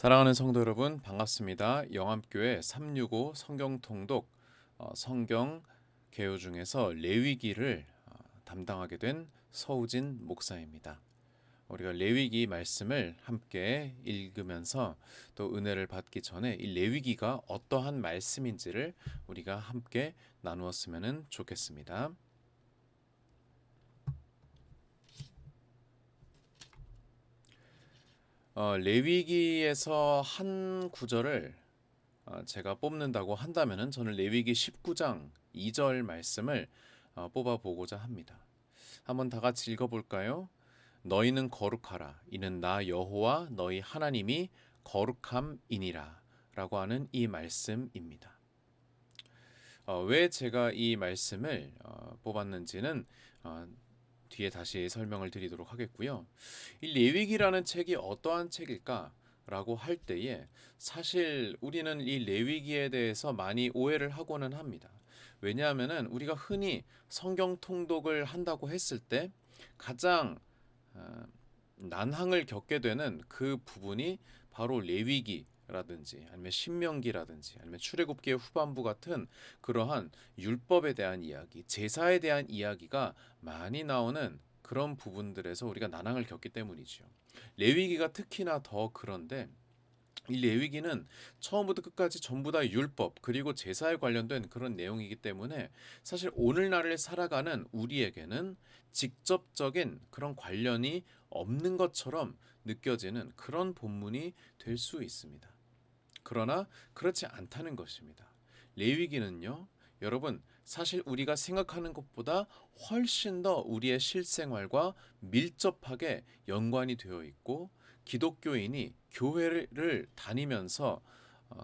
사랑하는 성도 여러분, 반갑습니다. 영암교회 365 성경 통독 성경 개요 중에서 레위기를 담당하게 된 서우진 목사입니다. 우리가 레위기 말씀을 함께 읽으면서 또 은혜를 받기 전에 이 레위기가 어떠한 말씀인지를 우리가 함께 나누었으면 좋겠습니다. 레위기에서 한 구절을 제가 뽑는다고 한다면은 저는 레위기 19장 2절 말씀을 뽑아 보고자 합니다. 한번 다 같이 읽어 볼까요? 너희는 거룩하라. 이는 나 여호와 너희 하나님이 거룩함이니라. 라고 하는 이 말씀입니다. 왜 제가 이 말씀을 뽑았는지는 뒤에 다시 설명을 드리도록 하겠고요. 이 레위기라는 책이 어떠한 책일까라고 할 때에 사실 우리는 이 레위기에 대해서 많이 오해를 하고는 합니다. 왜냐하면은 우리가 흔히 성경 통독을 한다고 했을 때 가장 어, 난항을 겪게 되는 그 부분이 바로 레위기라든지 아니면 신명기라든지 아니면 출애굽기의 후반부 같은 그러한 율법에 대한 이야기, 제사에 대한 이야기가 많이 나오는 그런 부분들에서 우리가 난항을 겪기 때문이죠. 레위기가 특히나 더 그런데 이 레위기는 처음부터 끝까지 전부 다 율법 그리고 제사에 관련된 그런 내용이기 때문에 사실 오늘날을 살아가는 우리에게는 직접적인 그런 관련이 없는 것처럼 느껴지는 그런 본문이 될 수 있습니다. 그러나 그렇지 않다는 것입니다. 레위기는요, 여러분, 사실 우리가 생각하는 것보다 훨씬 더 우리의 실생활과 밀접하게 연관이 되어 있고, 기독교인이 교회를 다니면서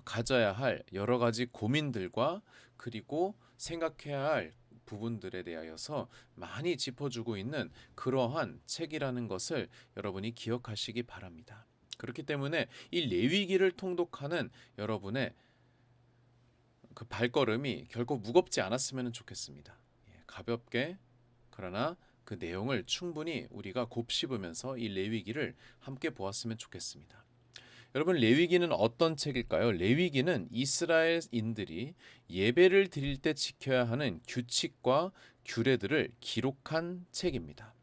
가져야 할 여러 가지 고민들과 그리고 생각해야 할 부분들에 대하여서 많이 짚어주고 있는 그러한 책이라는 것을 여러분이 기억하시기 바랍니다. 그렇기 때문에 이 레위기를 통독하는 여러분의 그 발걸음이 결코 무겁지 않았으면 좋겠습니다. 가볍게 그러나 그 내용을 충분히 우리가 곱씹으면서 이 레위기를 함께 보았으면 좋겠습니다. 여러분 레위기는 어떤 책일까요? 레위기는 이스라엘인들이 예배를 드릴 때 지켜야 하는 규칙과 규례들을 기록한 책입니다.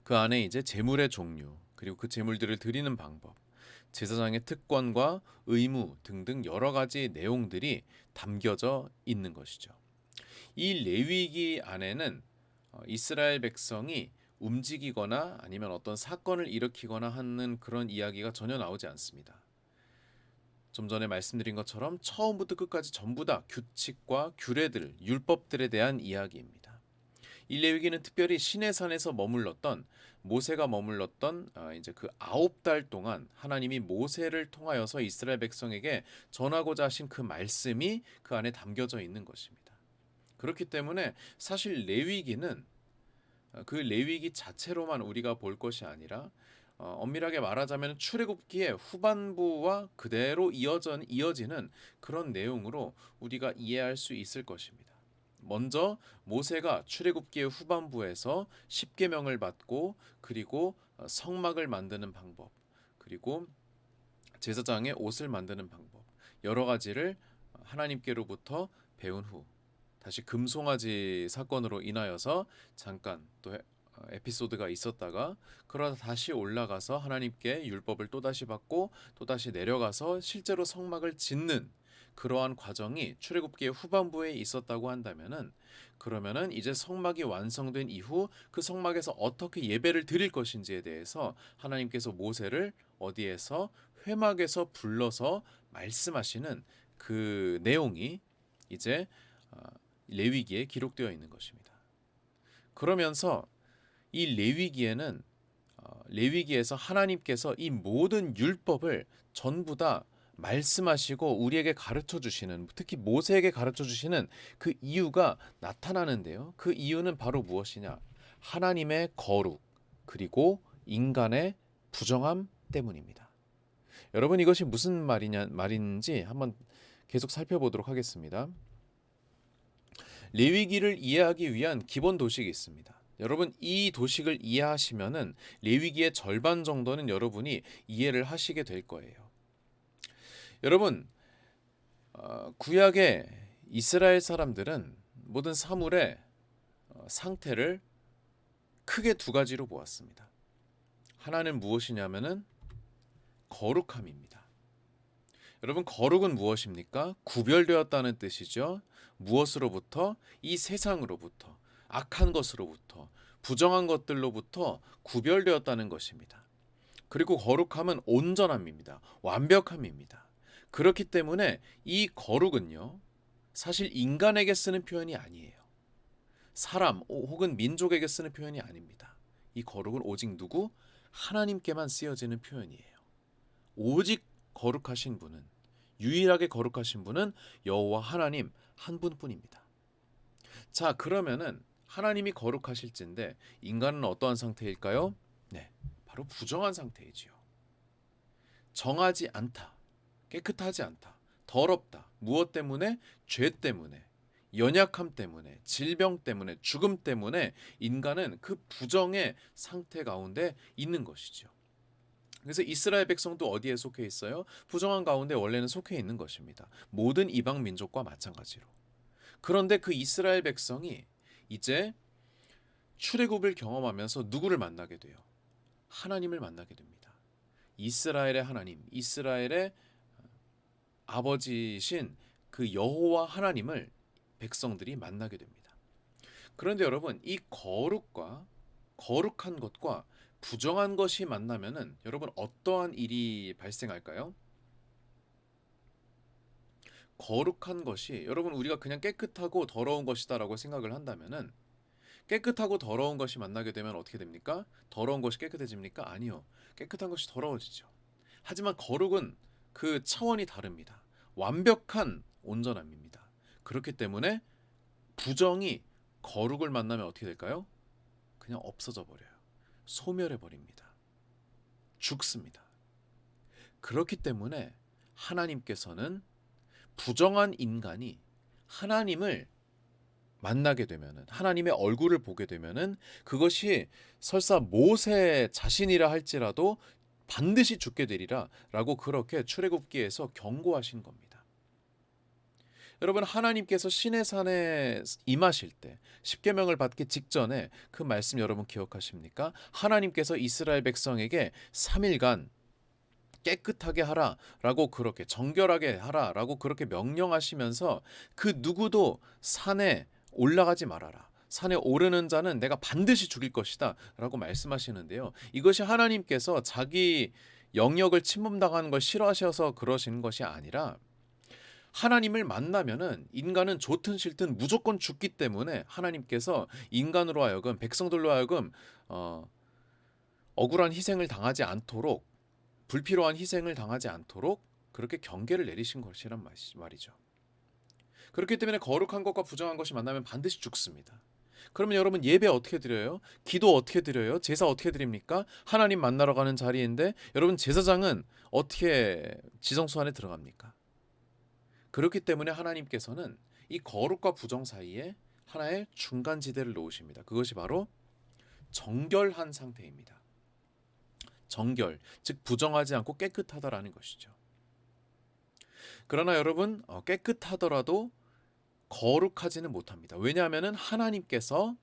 그 안에 이제 제물의 종류, 그리고 그 제물들을 드리는 방법, 제사장의 특권과 의무 등등 여러 가지 내용들이 담겨져 있는 것이죠. 이 레위기 안에는 이스라엘 백성이 움직이거나 아니면 어떤 사건을 일으키거나 하는 그런 이야기가 전혀 나오지 않습니다. 좀 전에 말씀드린 것처럼 처음부터 끝까지 전부 다 규칙과 규례들, 율법들에 대한 이야기입니다. 이 레위기는 특별히 시내산에서 머물렀던 모세가 머물렀던 이제 그 9달 동안 하나님이 모세를 통하여서 이스라엘 백성에게 전하고자 하신 그 말씀이 그 안에 담겨져 있는 것입니다. 그렇기 때문에 사실 레위기는 그 레위기 자체로만 우리가 볼 것이 아니라 엄밀하게 말하자면 출애굽기의 후반부와 그대로 이어지는 그런 내용으로 우리가 이해할 수 있을 것입니다. 먼저 모세가 출애굽기의 후반부에서 십계명을 받고 그리고 성막을 만드는 방법 그리고 제사장의 옷을 만드는 방법 여러 가지를 하나님께로부터 배운 후 다시 금송아지 사건으로 인하여서 잠깐 또 에피소드가 있었다가 그러다 다시 올라가서 하나님께 율법을 또다시 받고 또다시 내려가서 실제로 성막을 짓는 그러한 과정이 출애굽기의 후반부에 있었다고 한다면은 그러면은 이제 성막이 완성된 이후 그 성막에서 어떻게 예배를 드릴 것인지에 대해서 하나님께서 모세를 어디에서 회막에서 불러서 말씀하시는 그 내용이 이제 레위기에 기록되어 있는 것입니다. 그러면서 이 레위기에는 레위기에서 하나님께서 이 모든 율법을 전부 다 말씀하시고 우리에게 가르쳐 주시는 특히 모세에게 가르쳐 주시는 그 이유가 나타나는데요. 그 이유는 바로 무엇이냐? 하나님의 거룩 그리고 인간의 부정함 때문입니다. 여러분 이것이 무슨 말인지 한번 계속 살펴보도록 하겠습니다. 레위기를 이해하기 위한 기본 도식이 있습니다. 여러분 이 도식을 이해하시면은 레위기의 절반 정도는 여러분이 이해를 하시게 될 거예요. 여러분, 구약의 이스라엘 사람들은 모든 사물의 상태를 크게 두 가지로 보았습니다. 하나는 무엇이냐면은 거룩함입니다. 여러분, 거룩은 무엇입니까? 구별되었다는 뜻이죠. 무엇으로부터? 이 세상으로부터, 악한 것으로부터, 부정한 것들로부터 구별되었다는 것입니다. 그리고 거룩함은 온전함입니다. 완벽함입니다. 그렇기 때문에 이 거룩은요, 사실 인간에게 쓰는 표현이 아니에요. 사람 혹은 민족에게 쓰는 표현이 아닙니다. 이 거룩은 오직 누구? 하나님께만 쓰여지는 표현이에요. 오직 거룩하신 분은, 유일하게 거룩하신 분은 여호와 하나님 한 분뿐입니다. 자, 그러면은 하나님이 거룩하실진데 인간은 어떠한 상태일까요? 네, 바로 부정한 상태이지요. 정하지 않다, 깨끗하지 않다, 더럽다. 무엇 때문에? 죄 때문에, 연약함 때문에, 질병 때문에, 죽음 때문에 인간은 그 부정의 상태 가운데 있는 것이죠. 그래서 이스라엘 백성도 어디에 속해 있어요? 부정한 가운데 원래는 속해 있는 것입니다. 모든 이방 민족과 마찬가지로. 그런데 그 이스라엘 백성이 이제 출애굽을 경험하면서 누구를 만나게 돼요? 하나님을 만나게 됩니다. 이스라엘의 하나님, 이스라엘의 아버지신 그 여호와 하나님을 백성들이 만나게 됩니다. 그런데 여러분, 이 거룩한 것과 부정한 것이 만나면은 여러분 어떠한 일이 발생할까요? 거룩한 것이, 여러분 우리가 그냥 깨끗하고 더러운 것이다라고 생각을 한다면은, 깨끗하고 더러운 것이 만나게 되면 어떻게 됩니까? 더러운 것이 깨끗해집니까? 아니요. 깨끗한 것이 더러워지죠. 하지만 거룩은 그 차원이 다릅니다. 완벽한 온전함입니다. 그렇기 때문에 부정이 거룩을 만나면 어떻게 될까요? 그냥 없어져 버려요. 소멸해 버립니다. 죽습니다. 그렇기 때문에 하나님께서는 부정한 인간이 하나님을 만나게 되면은, 하나님의 얼굴을 보게 되면은, 그것이 설사 모세 자신이라 할지라도 반드시 죽게 되리라라고 그렇게 출애굽기에서 경고하신 겁니다. 여러분, 하나님께서 시내 산에 임하실 때 십계명을 받기 직전에 그 말씀 여러분 기억하십니까? 하나님께서 이스라엘 백성에게 3일간 깨끗하게 하라라고, 그렇게 정결하게 하라라고 그렇게 명령하시면서 그 누구도 산에 올라가지 말아라, 산에 오르는 자는 내가 반드시 죽일 것이다 라고 말씀하시는데요. 이것이 하나님께서 자기 영역을 침범당하는 걸 싫어하셔서 그러시는 것이 아니라, 하나님을 만나면은 인간은 좋든 싫든 무조건 죽기 때문에 하나님께서 인간으로 하여금, 백성들로 하여금 억울한 희생을 당하지 않도록, 불필요한 희생을 당하지 않도록 그렇게 경계를 내리신 것이란 말이죠. 그렇기 때문에 거룩한 것과 부정한 것이 만나면 반드시 죽습니다. 그러면 여러분, 예배 어떻게 드려요? 기도 어떻게 드려요? 제사 어떻게 드립니까? 하나님 만나러 가는 자리인데 여러분, 제사장은 어떻게 지성소 안에 들어갑니까? 그렇기 때문에 하나님께서는 이 거룩과 부정 사이에 하나의 중간지대를 놓으십니다. 그것이 바로 정결한 상태입니다. 정결, 즉 부정하지 않고 깨끗하다라는 것이죠. 그러나 여러분, 깨끗하더라도 거룩하지는 못합니다. 왜냐하면 하나님께서만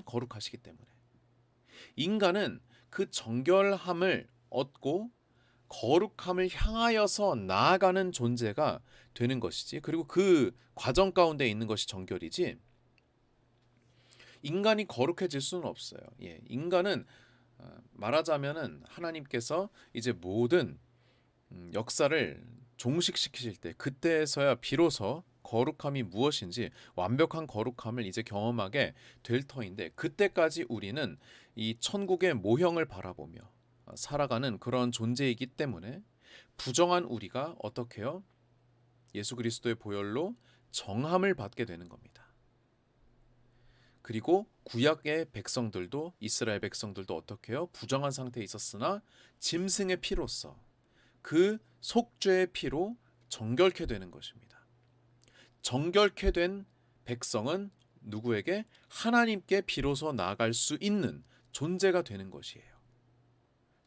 거룩하시기 때문에. 인간은 그 정결함을 얻고 거룩함을 향하여서 나아가는 존재가 되는 것이지, 그리고 그 과정 가운데 있는 것이 정결이지, 인간이 거룩해질 수는 없어요. 인간은 말하자면은 하나님께서 이제 모든 역사를 종식시키실 때, 그때에서야 비로소 거룩함이 무엇인지, 완벽한 거룩함을 이제 경험하게 될 터인데, 그때까지 우리는 이 천국의 모형을 바라보며 살아가는 그런 존재이기 때문에 부정한 우리가 어떻게 해요? 예수 그리스도의 보혈로 정함을 받게 되는 겁니다. 그리고 구약의 백성들도, 이스라엘 백성들도 어떻게 해요? 부정한 상태에 있었으나 짐승의 피로써, 그 속죄의 피로 정결케 되는 것입니다. 정결케 된 백성은 누구에게? 하나님께 비로소 나아갈 수 있는 존재가 되는 것이에요.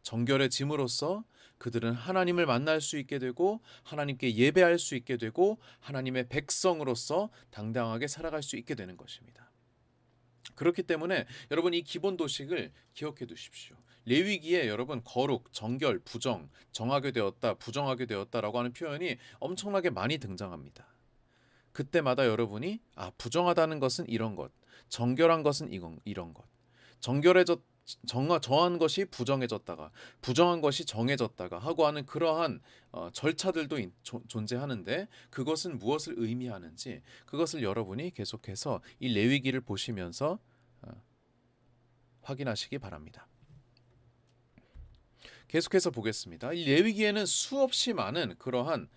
정결해짐으로써 그들은 하나님을 만날 수 있게 되고 하나님께 예배할 수 있게 되고 하나님의 백성으로서 당당하게 살아갈 수 있게 되는 것입니다. 그렇기 때문에 여러분 이 기본 도식을 기억해 두십시오. 레위기에 여러분 거룩, 정결, 부정, 정하게 되었다, 부정하게 되었다라고 하는 표현이 엄청나게 많이 등장합니다. 그때마다 여러분이 부정하다는 것은 이런 것, 정결한 것은 이런 것, 정결해졌 정한 것이 부정해졌다가 부정한 것이 정해졌다가 하고 하는 그러한 절차들도 존재하는데 그것은 무엇을 의미하는지 그것을 여러분이 계속해서 이 레위기를 보시면서 어, 확인하시기 바랍니다. 계속해서 보겠습니다. 이 레위기에는 수없이 많은 그러한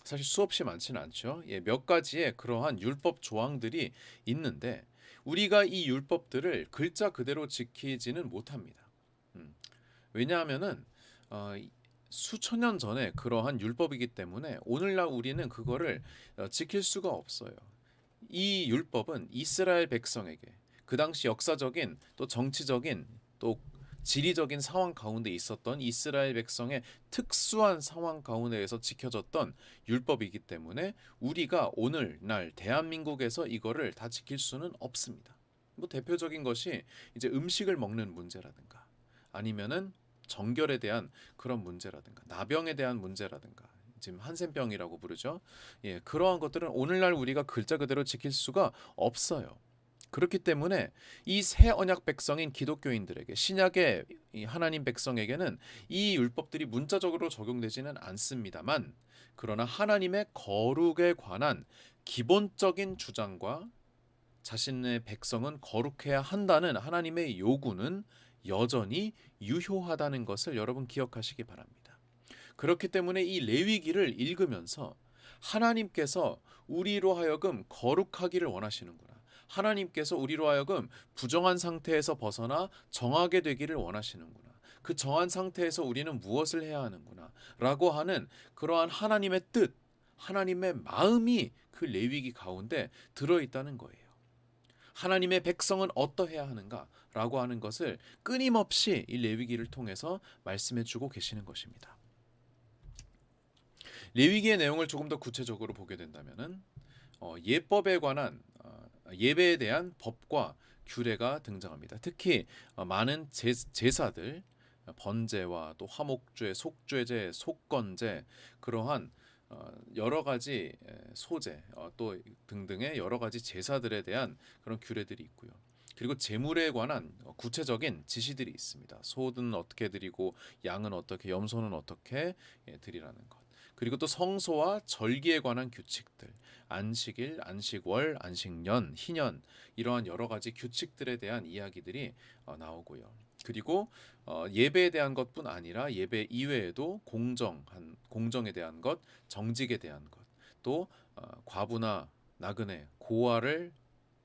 사실 수없이 많지는 않죠. 몇 가지의 그러한 율법 조항들이 있는데 우리가 이 율법들을 글자 그대로 지키지는 못합니다. 왜냐하면은 수천 년 전에 그러한 율법이기 때문에 오늘날 우리는 그거를 지킬 수가 없어요. 이 율법은 이스라엘 백성에게 그 당시 역사적인 또 정치적인 또 지리적인 상황 가운데 있었던 이스라엘 백성의 특수한 상황 가운데에서 지켜졌던 율법이기 때문에 우리가 오늘날 대한민국에서 이거를 다 지킬 수는 없습니다. 뭐 대표적인 것이 이제 음식을 먹는 문제라든가 아니면은 정결에 대한 그런 문제라든가 나병에 대한 문제라든가 지금 한센병이라고 부르죠. 그러한 것들은 오늘날 우리가 글자 그대로 지킬 수가 없어요. 그렇기 때문에 이 새 언약 백성인 기독교인들에게 신약의 이 하나님 백성에게는 이 율법들이 문자적으로 적용되지는 않습니다만 그러나 하나님의 거룩에 관한 기본적인 주장과 자신의 백성은 거룩해야 한다는 하나님의 요구는 여전히 유효하다는 것을 여러분 기억하시기 바랍니다. 그렇기 때문에 이 레위기를 읽으면서 하나님께서 우리로 하여금 거룩하기를 원하시는구나. 하나님께서 우리로 하여금 부정한 상태에서 벗어나 정하게 되기를 원하시는구나. 그 정한 상태에서 우리는 무엇을 해야 하는구나. 라고 하는 그러한 하나님의 뜻, 하나님의 마음이 그 레위기 가운데 들어있다는 거예요. 하나님의 백성은 어떠해야 하는가? 라고 하는 것을 끊임없이 이 레위기를 통해서 말씀해 주고 계시는 것입니다. 레위기의 내용을 조금 더 구체적으로 보게 된다면은 예법에 관한 예배에 대한 법과 규례가 등장합니다. 특히 많은 제사들 번제와 또 화목제, 속죄제, 속건제 그러한 여러 가지 소제 또 등등의 여러 가지 제사들에 대한 그런 규례들이 있고요. 그리고 제물에 관한 구체적인 지시들이 있습니다. 소는 어떻게 드리고 양은 어떻게 염소는 어떻게 드리라는 것. 그리고 또 성소와 절기에 관한 규칙들, 안식일, 안식월, 안식년, 희년 이러한 여러 가지 규칙들에 대한 이야기들이 나오고요. 그리고 예배에 대한 것뿐 아니라 예배 이외에도 공정에 대한 것, 정직에 대한 것, 또 과부나 나그네, 고아를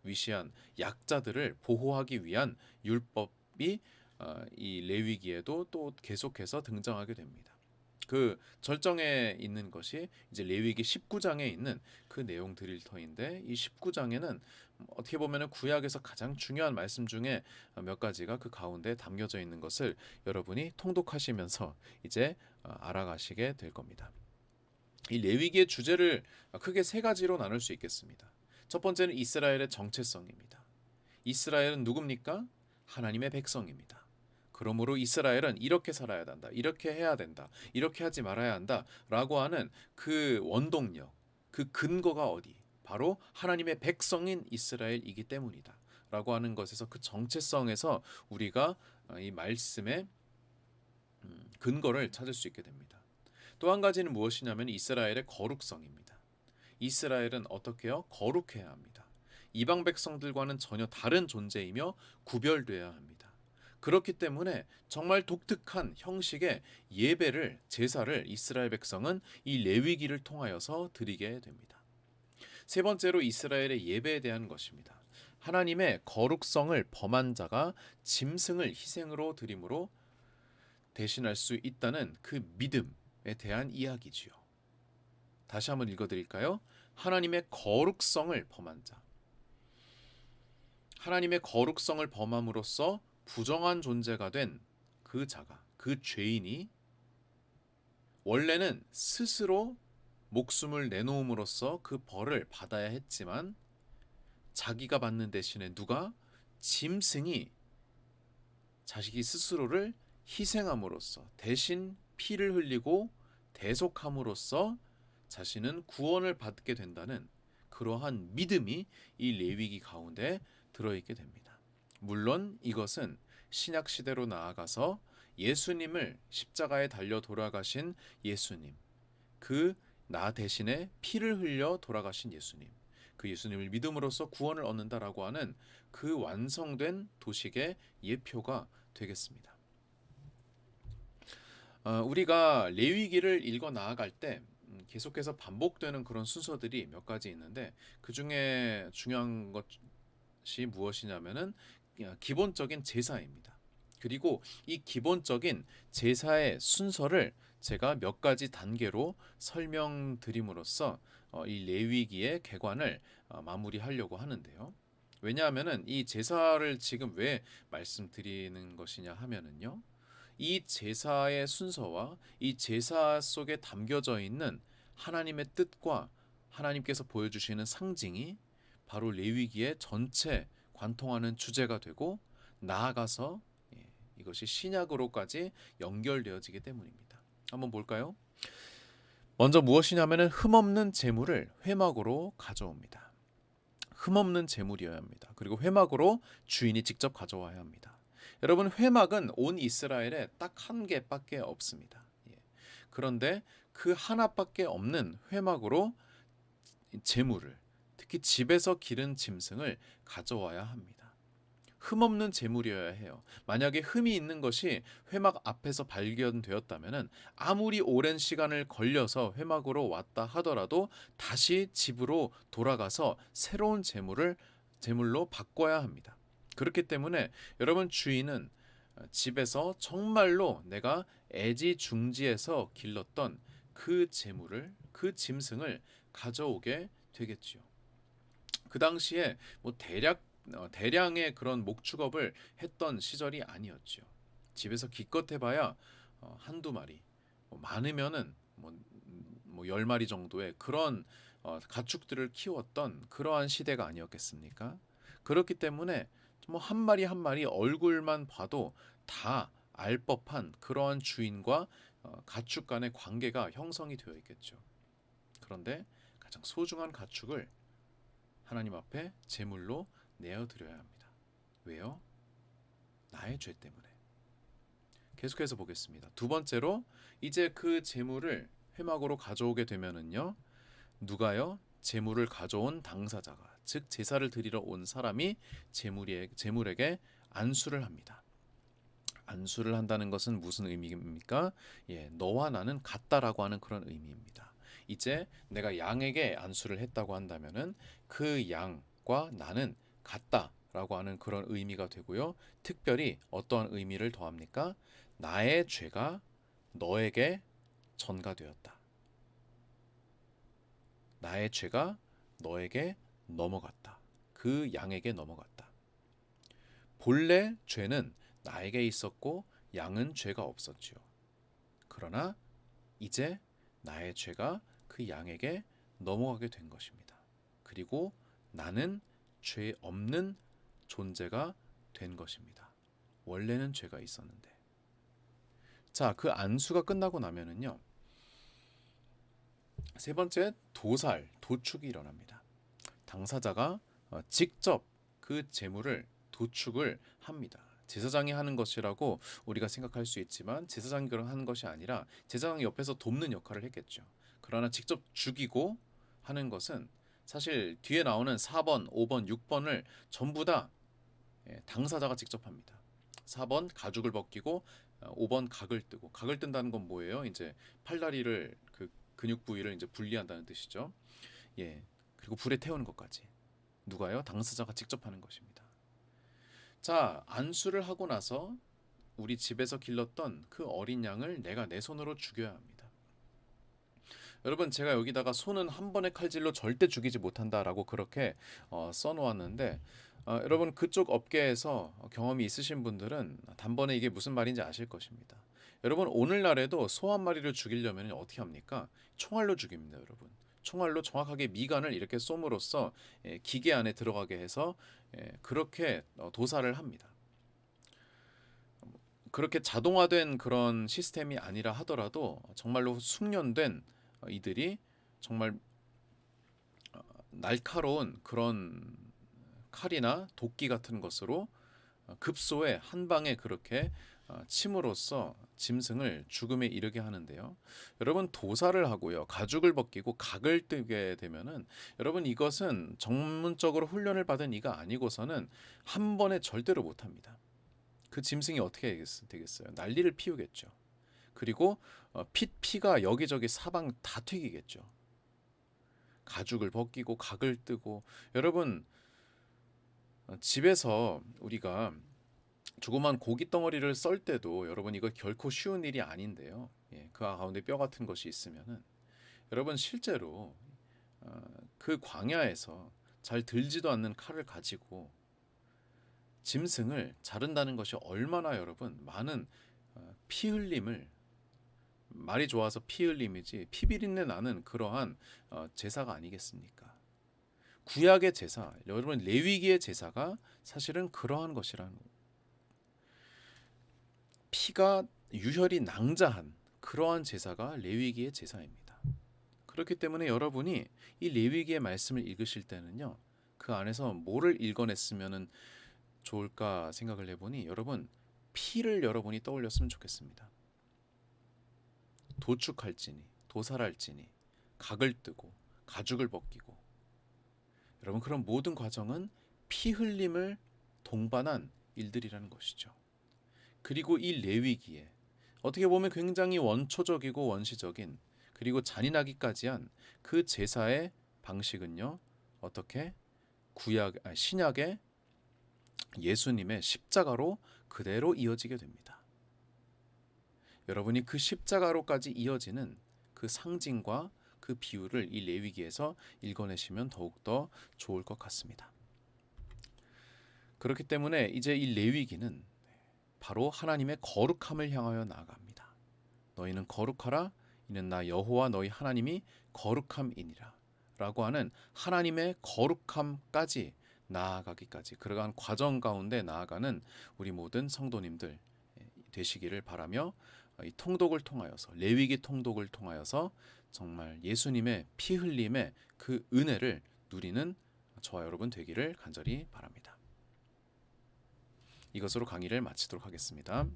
위시한 약자들을 보호하기 위한 율법이 이 레위기에도 또 계속해서 등장하게 됩니다. 그 절정에 있는 것이 이제 레위기 19장에 있는 그 내용들일 터인데 이 19장에는 어떻게 보면은 구약에서 가장 중요한 말씀 중에 몇 가지가 그 가운데 담겨져 있는 것을 여러분이 통독하시면서 이제 알아가시게 될 겁니다. 이 레위기의 주제를 크게 세 가지로 나눌 수 있겠습니다. 첫 번째는 이스라엘의 정체성입니다. 이스라엘은 누굽니까? 하나님의 백성입니다. 그러므로 이스라엘은 이렇게 살아야 한다. 이렇게 해야 된다. 이렇게 하지 말아야 한다라고 하는 그 원동력, 그 근거가 어디? 바로 하나님의 백성인 이스라엘이기 때문이다. 라고 하는 것에서 그 정체성에서 우리가 이 말씀의 근거를 찾을 수 있게 됩니다. 또 한 가지는 무엇이냐면 이스라엘의 거룩성입니다. 이스라엘은 어떻게 해요? 거룩해야 합니다. 이방 백성들과는 전혀 다른 존재이며 구별되어야 합니다. 그렇기 때문에 정말 독특한 형식의 예배를 제사를 이스라엘 백성은 이 레위기를 통하여서 드리게 됩니다. 세 번째로 이스라엘의 예배에 대한 것입니다. 하나님의 거룩성을 범한 자가 짐승을 희생으로 드림으로 대신할 수 있다는 그 믿음에 대한 이야기지요. 다시 한번 읽어드릴까요? 하나님의 거룩성을 범한 자. 하나님의 거룩성을 범함으로써 부정한 존재가 된 그 자가, 그 죄인이 원래는 스스로 목숨을 내놓음으로써 그 벌을 받아야 했지만 자기가 받는 대신에 누가 짐승이 자식이 스스로를 희생함으로써 대신 피를 흘리고 대속함으로써 자신은 구원을 받게 된다는 그러한 믿음이 이 레위기 가운데 들어있게 됩니다. 물론 이것은 신약 시대로 나아가서 예수님을 십자가에 달려 돌아가신 예수님, 그 나 대신에 피를 흘려 돌아가신 예수님, 그 예수님을 믿음으로써 구원을 얻는다라고 하는 그 완성된 도식의 예표가 되겠습니다. 우리가 레위기를 읽어 나아갈 때 계속해서 반복되는 그런 순서들이 몇 가지 있는데 그 중에 중요한 것이 무엇이냐면은 기본적인 제사입니다. 그리고 이 기본적인 제사의 순서를 제가 몇 가지 단계로 설명드림으로써 이 레위기의 개관을 마무리하려고 하는데요. 왜냐하면은 이 제사를 지금 왜 말씀드리는 것이냐 하면은요. 이 제사의 순서와 이 제사 속에 담겨져 있는 하나님의 뜻과 하나님께서 보여주시는 상징이 바로 레위기의 전체 관통하는 주제가 되고 나아가서 이것이 신약으로까지 연결되어지기 때문입니다. 한번 볼까요? 먼저 무엇이냐면은 흠없는 제물을 회막으로 가져옵니다. 흠없는 제물이어야 합니다. 그리고 회막으로 주인이 직접 가져와야 합니다. 여러분 회막은 온 이스라엘에 딱 한 개밖에 없습니다. 그런데 그 하나밖에 없는 회막으로 제물을 특히 집에서 기른 짐승을 가져와야 합니다. 흠없는 제물이어야 해요. 만약에 흠이 있는 것이 회막 앞에서 발견되었다면 아무리 오랜 시간을 걸려서 회막으로 왔다 하더라도 다시 집으로 돌아가서 새로운 제물로 바꿔야 합니다. 그렇기 때문에 여러분 주인은 집에서 정말로 내가 애지중지해서 길렀던 그 제물을 그 짐승을 가져오게 되겠지요. 그 당시에 뭐 대량의 그런 목축업을 했던 시절이 아니었죠. 집에서 기껏 해봐야 한두 마리, 많으면은 뭐 10마리 정도의 그런 가축들을 키웠던 그러한 시대가 아니었겠습니까? 그렇기 때문에 뭐 한 마리 한 마리 얼굴만 봐도 다 알 법한 그러한 주인과 가축 간의 관계가 형성이 되어 있겠죠. 그런데 가장 소중한 가축을 하나님 앞에 제물로 내어드려야 합니다. 왜요? 나의 죄 때문에. 계속해서 보겠습니다. 두 번째로 이제 그 제물을 회막으로 가져오게 되면은요. 누가요? 제물을 가져온 당사자가 즉 제사를 드리러 온 사람이 제물에게 안수를 합니다. 안수를 한다는 것은 무슨 의미입니까? 너와 나는 같다라고 하는 그런 의미입니다. 이제 내가 양에게 안수를 했다고 한다면은 그 양과 나는 같다라고 하는 그런 의미가 되고요. 특별히 어떠한 의미를 더합니까? 나의 죄가 너에게 전가되었다. 나의 죄가 너에게 넘어갔다. 그 양에게 넘어갔다. 본래 죄는 나에게 있었고 양은 죄가 없었지요. 그러나 이제 나의 죄가 그 양에게 넘어가게 된 것입니다. 그리고 나는 죄 없는 존재가 된 것입니다. 원래는 죄가 있었는데. 자, 그 안수가 끝나고 나면은요. 세 번째 도축이 일어납니다. 당사자가 직접 그 제물을 도축을 합니다. 제사장이 하는 것이라고 우리가 생각할 수 있지만 제사장이 하는 것이 아니라 제사장이 옆에서 돕는 역할을 했겠죠. 그러나 직접 죽이고 하는 것은 사실 뒤에 나오는 4번, 5번, 6번을 전부 다 당사자가 직접 합니다. 4번 가죽을 벗기고 5번 각을 뜨고 각을 뜬다는 건 뭐예요? 이제 팔다리를 그 근육 부위를 이제 분리한다는 뜻이죠. 그리고 불에 태우는 것까지 누가요? 당사자가 직접 하는 것입니다. 자, 안수를 하고 나서 우리 집에서 길렀던 그 어린 양을 내가 내 손으로 죽여야 합니다. 여러분 제가 여기다가 손은 한 번의 칼질로 절대 죽이지 못한다라고 그렇게 써놓았는데 여러분 그쪽 업계에서 경험이 있으신 분들은 단번에 이게 무슨 말인지 아실 것입니다. 여러분 오늘날에도 소 한 마리를 죽이려면 어떻게 합니까? 총알로 죽입니다, 여러분. 총알로 정확하게 미간을 이렇게 쏨으로써 기계 안에 들어가게 해서 그렇게 도살을 합니다. 그렇게 자동화된 그런 시스템이 아니라 하더라도 정말로 숙련된 이들이 정말 날카로운 그런 칼이나 도끼 같은 것으로 급소에 한 방에 그렇게 침으로써 짐승을 죽음에 이르게 하는데요. 여러분 도살을 하고요, 가죽을 벗기고 각을 뜨게 되면은 여러분 이것은 전문적으로 훈련을 받은 이가 아니고서는 한 번에 절대로 못합니다. 그 짐승이 어떻게 되겠어요? 난리를 피우겠죠. 그리고 피가 여기저기 사방 다 튀기겠죠. 가죽을 벗기고 각을 뜨고 여러분 집에서 우리가 조그만 고기 덩어리를 썰 때도 여러분 이거 결코 쉬운 일이 아닌데요. 그 가운데 뼈 같은 것이 있으면은 여러분 실제로 그 광야에서 잘 들지도 않는 칼을 가지고 짐승을 자른다는 것이 얼마나 여러분 많은 피 흘림을, 말이 좋아서 피 흘림이지 피비린내 나는 그러한 제사가 아니겠습니까? 구약의 제사, 여러분 레위기의 제사가 사실은 그러한 것이라는 거예요. 피가 유혈이 낭자한 그러한 제사가 레위기의 제사입니다. 그렇기 때문에 여러분이 이 레위기의 말씀을 읽으실 때는요, 그 안에서 뭐를 읽어냈으면 좋을까 생각을 해보니 여러분 피를 여러분이 떠올렸으면 좋겠습니다. 도축할지니 도살할지니 각을 뜨고 가죽을 벗기고 여러분 그런 모든 과정은 피 흘림을 동반한 일들이라는 것이죠. 그리고 이 레위기에 어떻게 보면 굉장히 원초적이고 원시적인 그리고 잔인하기까지 한 그 제사의 방식은요, 어떻게 신약의 예수님의 십자가로 그대로 이어지게 됩니다. 여러분이 그 십자가로까지 이어지는 그 상징과 그 비유를 이 레위기에서 읽어내시면 더욱더 좋을 것 같습니다. 그렇기 때문에 이제 이 레위기는 바로 하나님의 거룩함을 향하여 나아갑니다. 너희는 거룩하라, 이는 나 여호와 너희 하나님이 거룩함이니라 라고 하는 하나님의 거룩함까지 나아가기까지, 그러한 과정 가운데 나아가는 우리 모든 성도님들 되시기를 바라며, 이 통독을 통하여서, 레위기 통독을 통하여서 정말 예수님의 피 흘림의 그 은혜를 누리는 저와 여러분 되기를 간절히 바랍니다. 이것으로 강의를 마치도록 하겠습니다.